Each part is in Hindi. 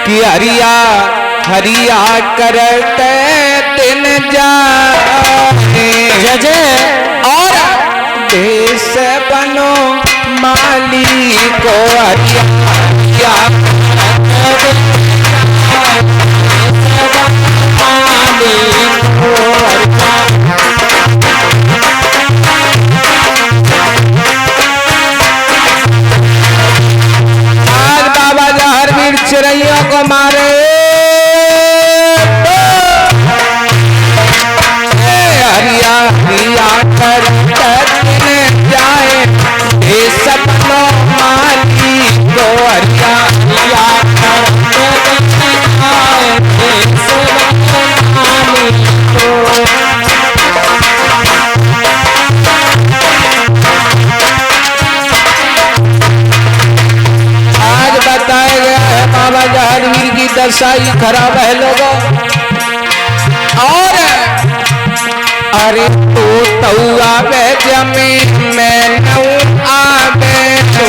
कि हरिया हरिया करते दिन जाए जय और देश बनो मालिक को हरिया हरिया आज बाबा जहर वीर चिड़ैया को मारे हरिया हरिया कर जाए ये सब माली को हरिया हरिया आज बताया गया है बाबा जहर वीर की दशाई खराब है लोगों और अरे तू तौआ बे जमीन में नऊ आवे तो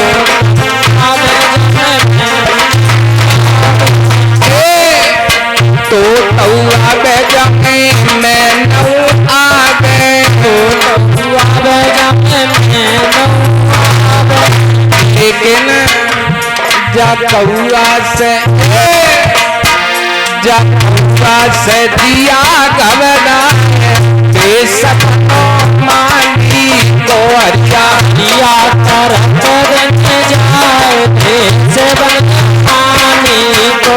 तौआ बे जमीन में नऊ आवे तो लेकिन जा कौआ से दिया गवना सपनो माली को हरिया दिया कर जाए से बनाने को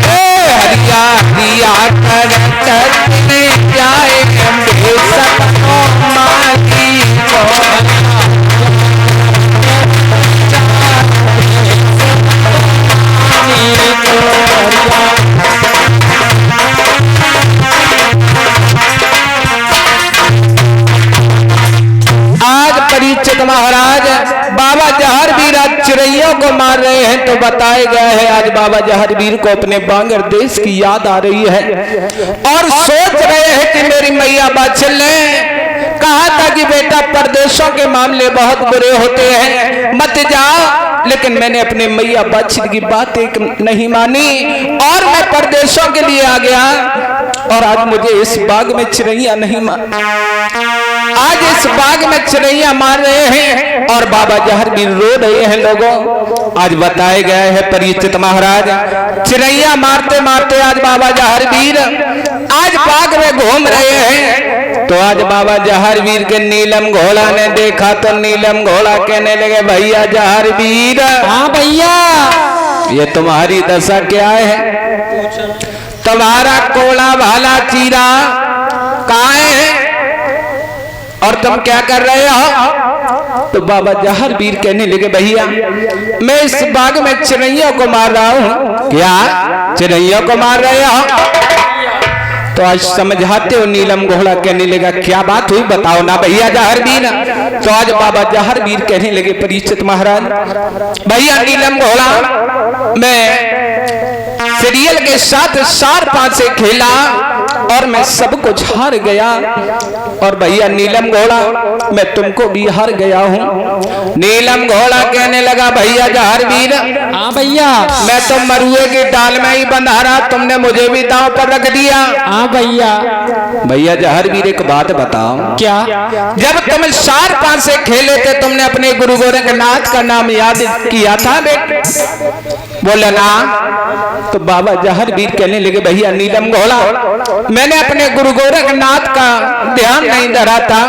हरिया हरिया कर जाए सपनो माली को आज परीक्षित महाराज बाबा जहर वीर आज चिड़ैयों को मार रहे हैं तो बताया गया है आज बाबा जहर वीर को अपने बांगर देश की याद आ रही है और सोच रहे हैं कि मेरी मैया बाछिल ने कहा था कि बेटा परदेशों के मामले बहुत बुरे होते हैं मत जाओ, लेकिन मैंने अपने मैया बाछिल की बात एक नहीं मानी और मैं परदेशों के लिए आ गया और आज मुझे इस बाग में चिड़ैया नहीं आज इस बाग में चिड़ैया मार रहे हैं और बाबा जहर वीर रो रहे हैं लोगों। आज बताए गए हैं परीक्षित महाराज चिड़ैया मारते मारते आज बाबा जहर वीर आज बाग में घूम रहे हैं तो आज बाबा जहर वीर के नीलम घोड़ा ने देखा तो नीलम घोड़ा कहने लगे भैया जहर वीर। हाँ भैया ये तुम्हारी दशा क्या है, तुम्हारा कोड़ा भाला चीरा कहाँ है और तुम क्या कर रहे हो। तो बाबा जहर वीर कहने लगे भैया मैं इस बाग में चिड़ैयों को मार रहा हूँ। क्या चिड़ैयों को मार रहे हो? तो आज समझाते हो नीलम घोड़ा कहने लगा क्या बात हुई बताओ ना भैया जहर वीर। तो आज बाबा जहर वीर कहने लगे परीक्षित महाराज भैया नीलम घोड़ा मैं सीरियल के साथ 4-5 से खेला और मैं सब कुछ हार गया और भैया नीलम घोड़ा मैं तुमको भी हार गया हूँ। नीलम घोड़ा कहने लगा भैया जहर वीर। हाँ भैया मैं तो मरुए की डाल में ही बंधा रहा, तुमने मुझे भी दांव पर रख दिया। हाँ भैया। भैया जहर वीर एक बात बताओ क्या? जब तुम 4-5 से खेले थे तुमने अपने गुरु गोरखनाथ का नाम याद किया था बेटे? बोला ना। तो बाबा जहर वीर कहने लगे भैया नीलम घोड़ा मैंने अपने गुरु गोरखनाथ का ध्यान नहीं धरा था।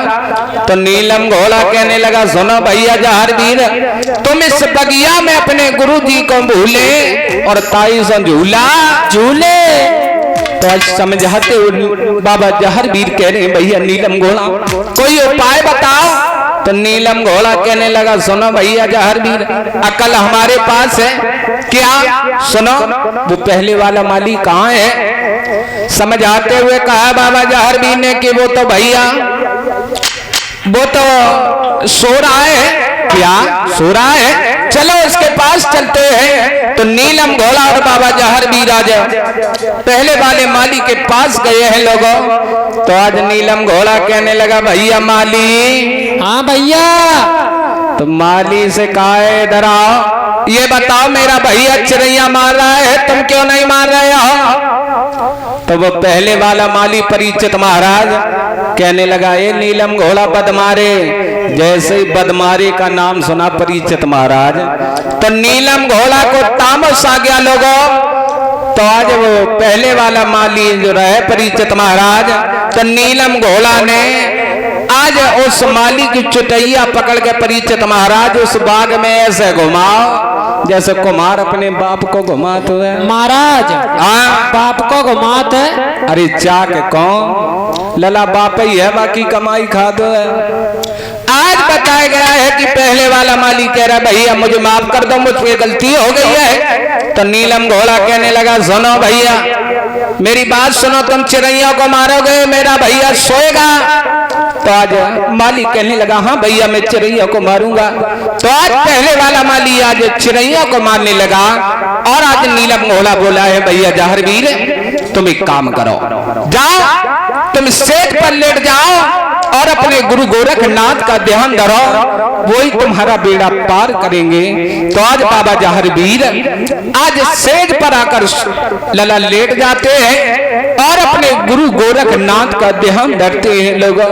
तो नीलम घोड़ा कहने लगा सुनो भैया जहर वीर तुम इस बगिया में अपने गुरु जी को भूले और ताई से झूले। तो आज समझाते हो बाबा जहर वीर कह रहे भैया नीलम घोड़ा कोई उपाय बताओ। तो नीलम घोड़ा कहने लगा सुनो भैया जहर वीर अकल हमारे पास है। क्या? सुनो वो पहले वाला माली कहाँ है? समझाते हुए कहा बाबा जहर वीर ने कि वो तो भैया वो तो सो रहा है। क्या सो रहा है? चलो उसके पास चलते हैं। तो नीलम घोड़ा और बाबा जहर भी राजा पहले वाले माली के पास गए हैं लोगों। तो आज नीलम घोड़ा कहने लगा भैया माली। हाँ भैया। तो माली से कहा है इधर आओ, ये बताओ मेरा भैया चिरैया मार रहा है, तुम क्यों नहीं मार रहे हो? तो वो पहले वाला माली परीक्षित महाराज कहने लगा ये नीलम घोड़ा बदमारे। जैसे ही बदमारे का नाम सुना परीक्षित महाराज, तो नीलम घोड़ा को तामस आ गया लोगों। तो आज वो पहले वाला माली जो रहे परीक्षित महाराज, तो नीलम घोड़ा ने आज उस माली की चुटैया पकड़ के परीक्षित महाराज उस बाग में ऐसे घुमाओ जैसे कुमार अपने बाप को घुमाते हुए। महाराज बाप को घुमाते? अरे चाक कौन लला बाप ही है, बाकी कमाई खा दो है। आज बताया गया है कि पहले वाला माली कह रहा भैया मुझे माफ कर दो, मुझ पे गलती हो गई है। तो नीलम घोड़ा कहने लगा सुनो भैया मेरी बात सुनो, तुम चिरैया को मारोगे मेरा भैया सोएगा? तो आज माली कहने लगा हाँ भैया मैं चिरैया को मारूंगा। तो आज पहले वाला माली आज चिरैया को मारने लगा। और आज नीलम घोड़ा बोला है भैया जहरवीर तुम एक काम करो, जाओ तुम सेठ पर लेट जाओ और अपने गुरु गोरखनाथ का ध्यान धरो, वही तुम्हारा बेड़ा पार करेंगे। तो आज बाबा जहरवीर आज सेज पर आकर लला लेट जाते हैं और अपने गुरु गोरखनाथ का ध्यान धरते हैं लोगों।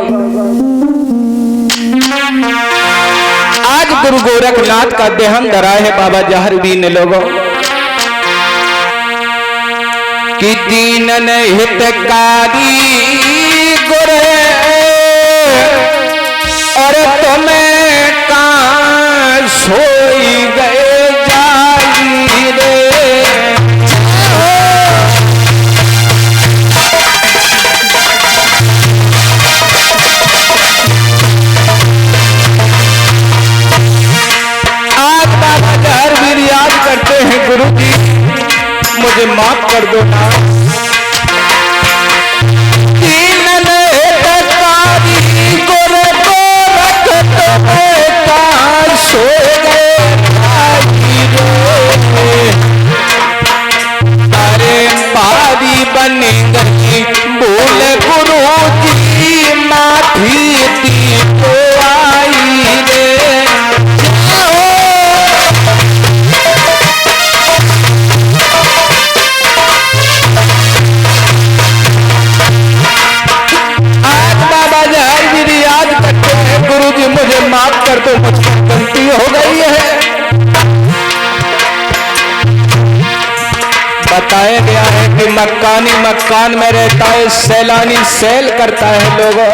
आज गुरु गोरखनाथ का ध्यान धरा है बाबा जहरवीर ने लोगों। कि दीनन हितकारी गुरु और तुम्हें कहाँ सोई गए जाई रे। आज बाबा जहरवीर याद करते हैं गुरु जी मुझे माफ कर दो ना। अरे पारी बनी गई बोल गुरु जी माफी दी तो आई रे। आज बाबा जहरवीर याद करते हैं गुरु जी मुझे माफ कर दो, मुझसे गलती हो गई है। बताया गया है कि मक्कानी मक्कान में रहता है, सैलानी सैल करता है लोगों।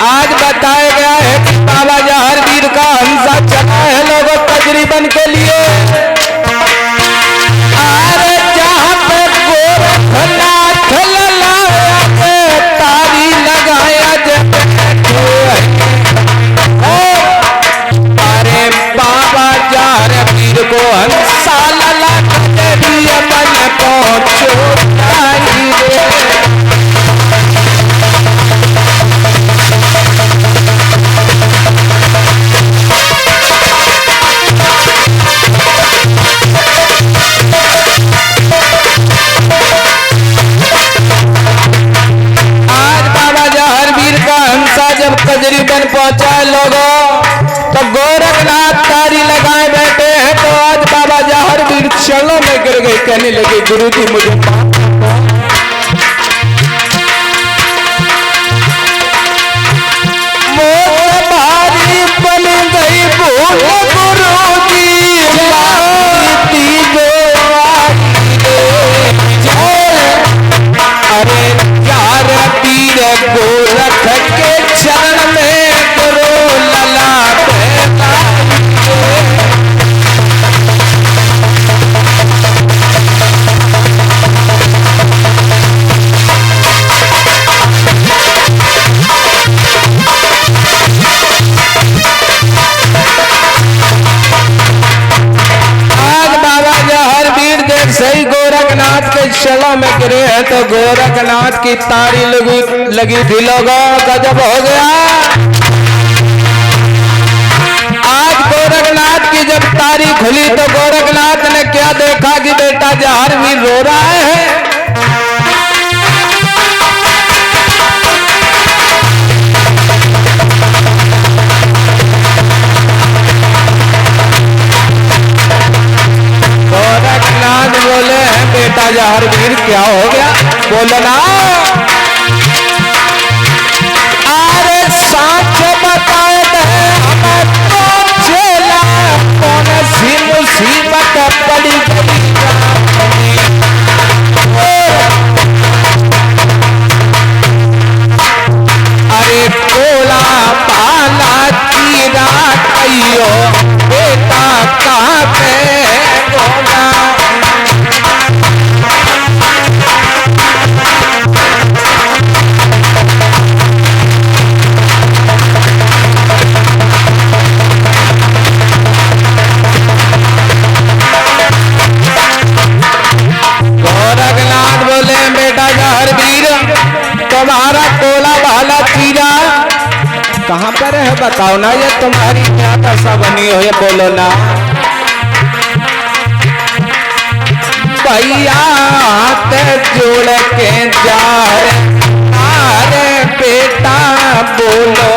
आज बताया गया है कि बाबा जहरवीर का हंसा चला है लोगों तजरीबन के लिए। अरे जहां पे गोरखनाथ ललाया के तारी लगाया बाबा जहरवीर को हंसा लला कजरिया बन पहुंचो जाई रे। आज बाबा जहरवीर का हंसा जब कजरी बन पहुंचा लोगों तो गोरखनाथ तारी लगाए बैठे हैं। तो आज बाबा जहरवीर चरणों में गिर गए, कहने लगे गुरु जी मुझे मोर भारी बन गई भूल गुरु जी अरे जहरवीर गोरख के चरण में गुरु लला सही गोरखनाथ के चरणों में गिरे हैं। तो गोरखनाथ की तारी लगी थी लोगों, गजब हो गया। जब तारी खुली तो गोरखनाथ ने क्या देखा कि बेटा जहरवीर रो रहा है। गोरखनाथ बोले हैं बेटा जहरवीर क्या हो गया, बोलो ना। अरे साथ बताए दे हमें तो चेला कौन सी मुसीबत पड़ी गई। अरे कोला पाला चीरा कहियो बेटा कहाँ पे बोला। गोरखनाथ बोले बेटा जहरवीर तुम्हारा कोला भाला चीरा कहाँ पर है बताओ ना, ये तुम्हारी क्या दशा बनी हो ये बोलो ना। भैया हाथ जोड़ के जा अरे बेटा बोलो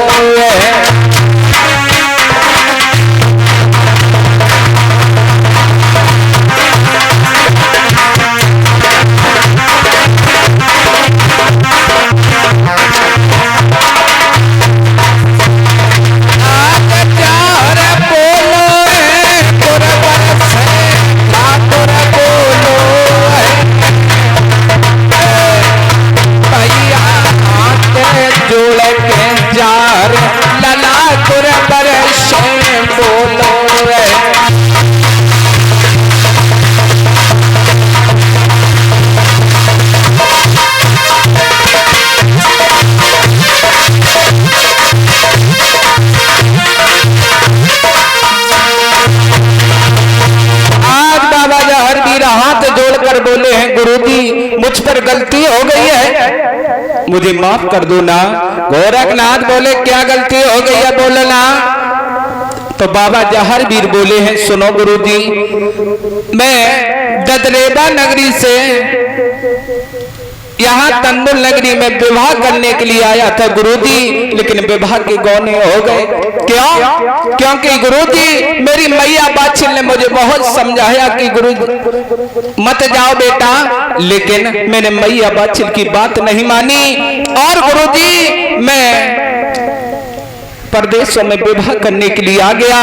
बोले हैं गुरुजी मुझ पर गलती हो गई है, मुझे माफ कर दो ना। गोरखनाथ बोले क्या गलती हो गई है बोलो ना। तो बाबा जहरवीर बोले हैं सुनो गुरुजी, मैं ददरेबा नगरी से यहाँ तंदुल नगरी में विवाह करने के लिए आया था गुरुजी, लेकिन विवाह के गौने हो गए। क्यों? क्योंकि गुरुजी मेरी मैया बाछिल ने मुझे बहुत समझाया कि गुरुजी मत जाओ बेटा, लेकिन मैंने मैया बाछिल की बात नहीं मानी और गुरुजी मैं परदेशों में विवाह करने के लिए आ गया।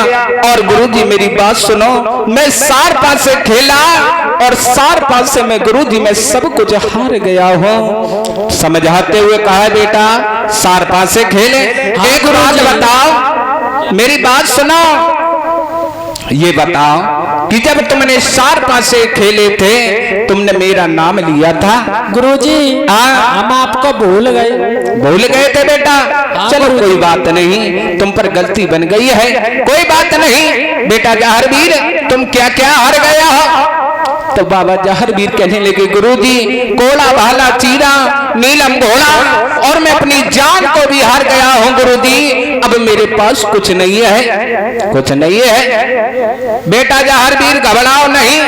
और गुरुजी मेरी बात सुनो, मैं सार पास से खेला और सार पास से मैं गुरुजी मैं सब कुछ हार गया हूँ। समझाते हुए कहा बेटा सार पास से खेले। एक बात बताओ, मेरी बात सुनो, ये बताओ कि जब तुमने सार पास से खेले थे तुमने मेरा नाम लिया था गुरुजी? हम आपको भूल गए थे बेटा। चलो कोई बात नहीं, तुम पर गलती बन गई है, कोई बात नहीं बेटा जहरवीर तुम क्या क्या हार गया हो। तो बाबा जहरवीर कहने लगे गुरुजी कोला भाला चीरा नीलम घोड़ा और मैं अपनी जान को भी हार गया हूँ गुरुजी, अब मेरे पास कुछ नहीं है, कुछ नहीं है। बेटा जहरवीर घबराओ नहीं,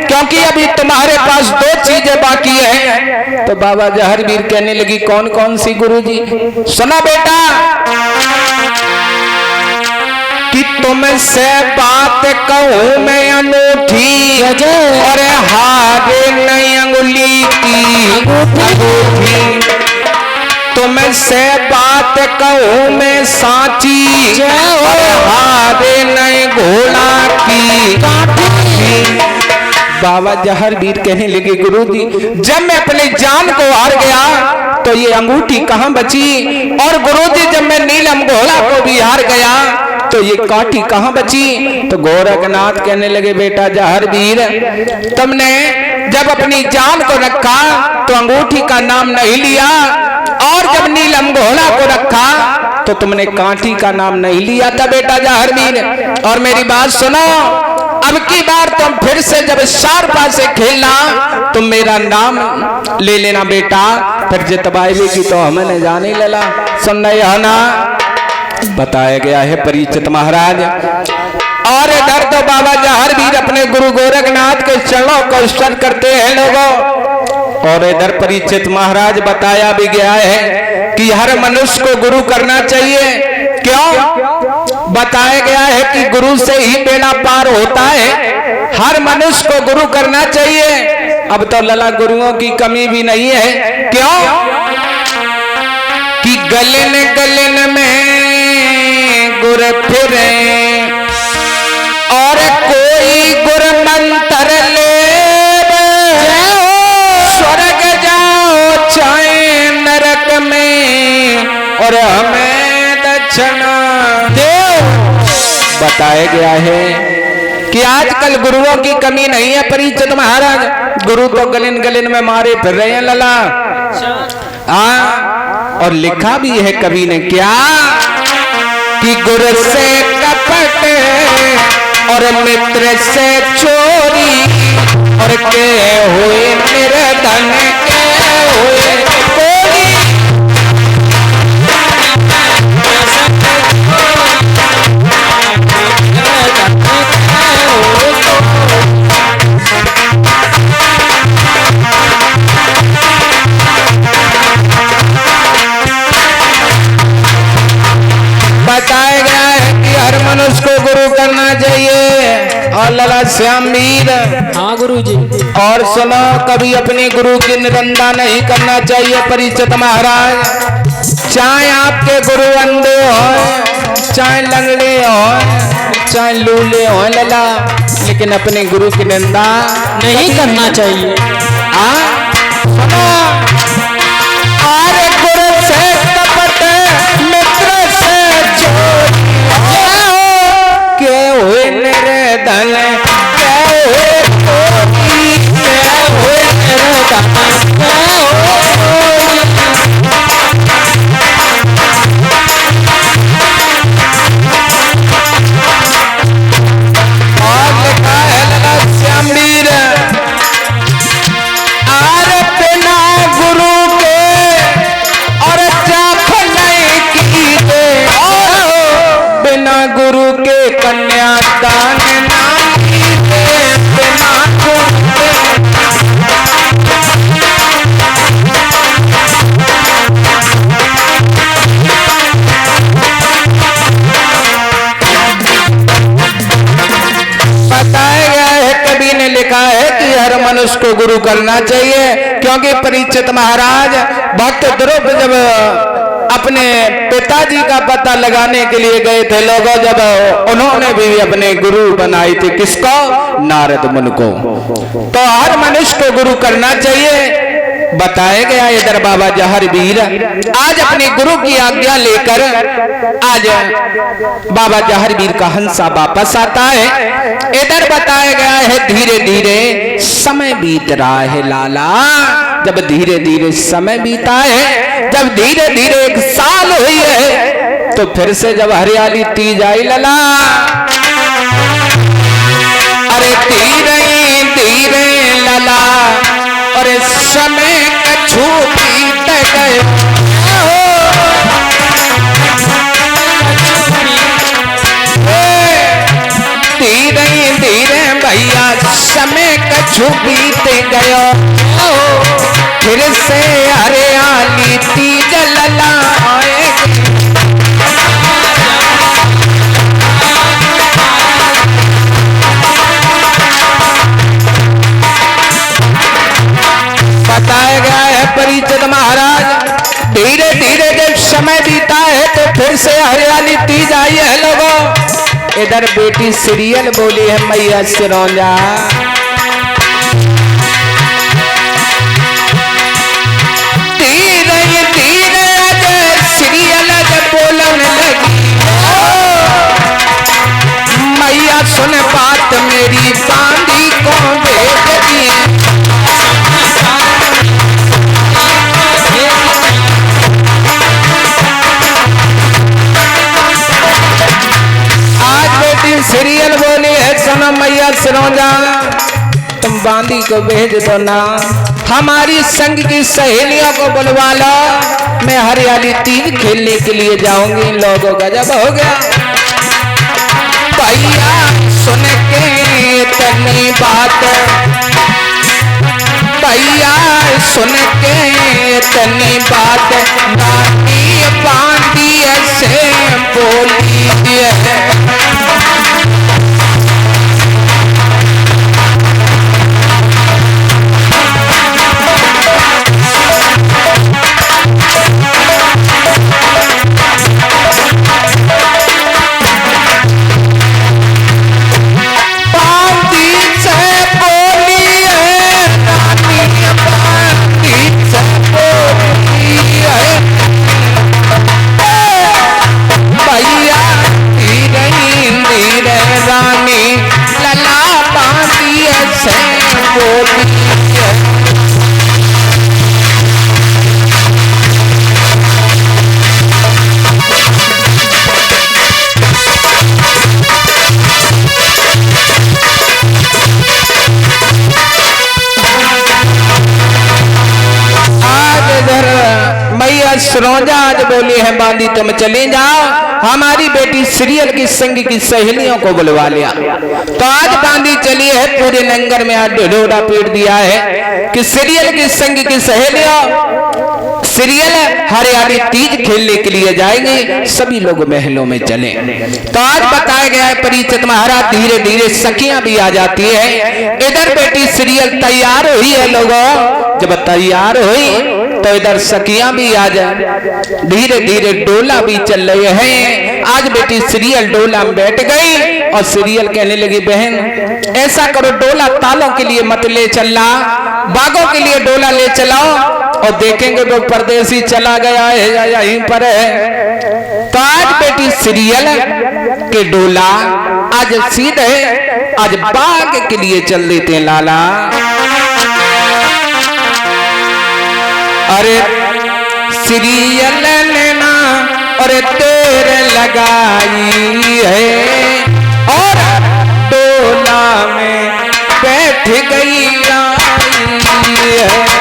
क्योंकि अभी तुम्हारे पास दो चीजें बाकी है। तो बाबा जहरवीर कहने लगी कौन कौन सी गुरुजी? सुनो बेटा कि तुमसे बात कहूं मैं अनूठी और हारे नहीं अंगुली की अंगूठी। तुमसे बात कहूं मैं साची और हारे नहीं घोड़ा की काठी। बाबा जहरवीर कहने लगे गुरुजी जब मैं अपनी जान को हार गया तो ये अंगूठी कहाँ बची, और गुरुजी जब मैं नीलम घोड़ा को भी हार गया तो ये काठी कहाँ बची। तो गोरखनाथ कहने लगे बेटा जहरवीर तुमने जब अपनी जान को रखा तो अंगूठी का नाम नहीं लिया, और जब नीलम घोड़ा को रखा तो तुमने काठी का नाम नहीं लिया था बेटा जहरवीर। और मेरी बात सुनो, अब की बार तुम फिर से जब सार पास से खेलना तुम मेरा नाम ले लेना बेटा, फिर जितवाएगी की तो हमने जाने लला। सुन रहे हो ना, बताया गया है परीक्षित महाराज। और इधर तो बाबा जहर वीर अपने गुरु गोरखनाथ के चरणों को स्तर करते हैं लोगों। और इधर परीक्षित महाराज बताया भी गया है कि हर मनुष्य को गुरु करना चाहिए। क्यों? बताया गया है कि गुरु से ही बेड़ा पार होता है। हर मनुष्य को गुरु करना चाहिए। अब तो लला गुरुओं की कमी भी नहीं है। क्यों? कि गलन गलन में गुर फिरे और कोई गुर मंत्र ले, स्वर्ग जाओ चाहे नरक में और हमें दक्षिणा देव। बताया गया है कि आजकल गुरुओं की कमी नहीं है परीक्षित महाराज। गुरु तो गलन गलन में मारे फिर रहे हैं लला। और लिखा भी है कवि ने क्या कि गुरु से कपट और मित्र से चोरी और के हुए निर्धन के हुए कोरी। बताया गया है कि हर मनुष्य को गुरु करना चाहिए। और लला श्याम वीर, हाँ गुरु जी। और सुनो, कभी अपने गुरु की निंदा नहीं करना चाहिए परीक्षित महाराज। चाहे आपके गुरु अंधे हो, चाहे लंगड़े हो, चाहे लूले हो लला, लेकिन अपने गुरु की निंदा नहीं करना चाहिए। सुनो, और गुरु से कपट मित्र से चोरी के हुए निर्धन के हुए कोरी, के हुए निर्धन के हुए। और लिखा है लला श्याम वीर, आर बिना गुरु के और जाप नहीं कीजिए, बिना गुरु के कन्यादान ना कीजिए, बिना गुरु के। बताया गया है, कवि ने लिखा है कि हर मनुष्य को गुरु करना चाहिए। क्योंकि परीक्षित महाराज भक्त ध्रुव जब अपने पिताजी का पता लगाने के लिए गए थे लोगों, जब उन्होंने भी अपने गुरु बनाई थी किसको? नारद मुनि को। तो हर मनुष्य को गुरु करना चाहिए। बताया गया इधर बाबा जहर वीर आज अपने गुरु की आज्ञा लेकर आज बाबा जहर वीर का हंसा वापस आता है। इधर बताया गया है धीरे धीरे समय बीत रहा है लाला। जब धीरे धीरे समय बीता है, जब धीरे धीरे 1 साल हुई है, तो फिर से जब हरियाली तीज आई लला, अरे धीरे धीरे लला और समय कछु बीत गए, धीरे धीरे भैया समय कछु बीत गयो, फिर से हरियाली तीज लला आएगी। बताया गया है परीक्षित महाराज धीरे धीरे जब समय बीता है तो फिर से हरियाली तीज आई है लोगों। इधर बेटी सीरियल बोली है मैया सिरौंजा, धीरे धीरे अजय सीरियल बोलन लगी, मैया सुन बात मेरी बांधी को भेज दिए। सीरियल बोली है सुनो मैया सिरौंजा, तुम बांदी को भेज दो ना, हमारी संग की सहेलियों को बुलवा लो, मैं हरियाली तीज खेलने के लिए जाऊंगी। लोगों का जब हो गया भैया सुन के तनी बात, भैया सुन के तनी बात, रानी बांधी से बोली है। सरोजा आज बोली है बांधी तुम चले जाओ, हमारी बेटी सीरियल की संग की सहेलियों को बुलवा लिया। तो आज बांधी चली है, पूरे नंगर में आज ढिढोरा पीट दिया है कि सीरियल की संग की सहेलियों सीरियल हरियाणी तीज खेलने के लिए जाएंगे, सभी लोग महलों में चले। तो आज बताया गया है परिचित महाराज धीरे धीरे सखियां भी आ जाती है। इधर बेटी सीरियल तैयार हुई है, लोगों जब तैयार हुई तो इधर सखियां भी आ जाए, धीरे धीरे डोला भी चल रहे हैं। आज बेटी सीरियल डोला में बैठ गई और सीरियल कहने लगी बहन ऐसा करो, डोला तालों के लिए मत ले चलना, बागों के लिए डोला ले चलाओ और देखेंगे वो परदेसी चला गया है या यहीं पर है। तो आज बेटी सीरियल के डोला आज सीधे आज बाग के लिए चल देते लाला। अरे सीरियल लेना और तेरे लगाई है और डोला में बैठ गई आई है।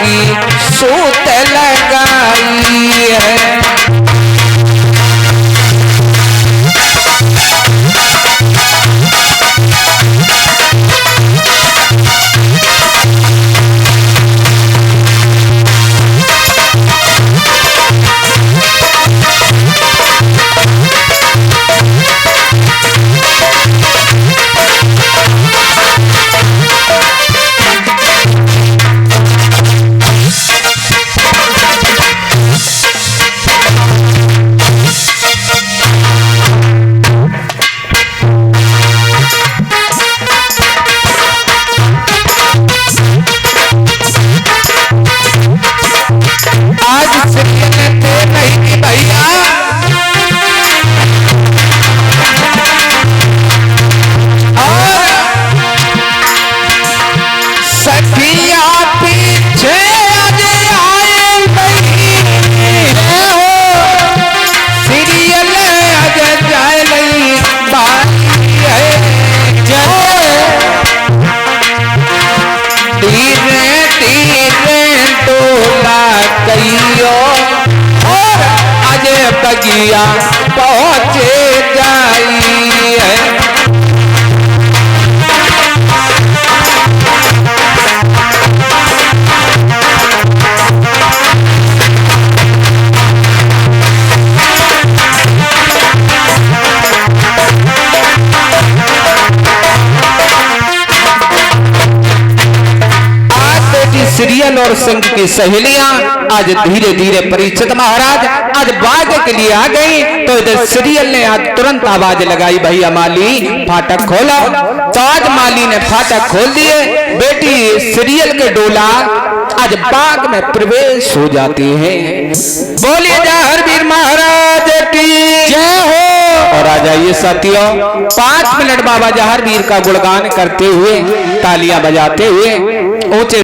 की सूत लगाई है। पहुंचे जाई है। सीरियल और सिंह की सहेलियां आज धीरे धीरे परीक्षित महाराज आज बाग के लिए आ गई। तो इधर सीरियल ने आज तुरंत आवाज लगाई, भैया माली फाटक खोलो। तो आज माली ने फाटक खोल दिए। बेटी सीरियल के डोला आज बाग में प्रवेश हो जाती है। बोलिए जहर वीर महाराज की जय हो। और आ जाइए साथियों, 5 मिनट बाबा जहर वीर का गुणगान करते हुए, तालियां बजाते हुए ऊंचे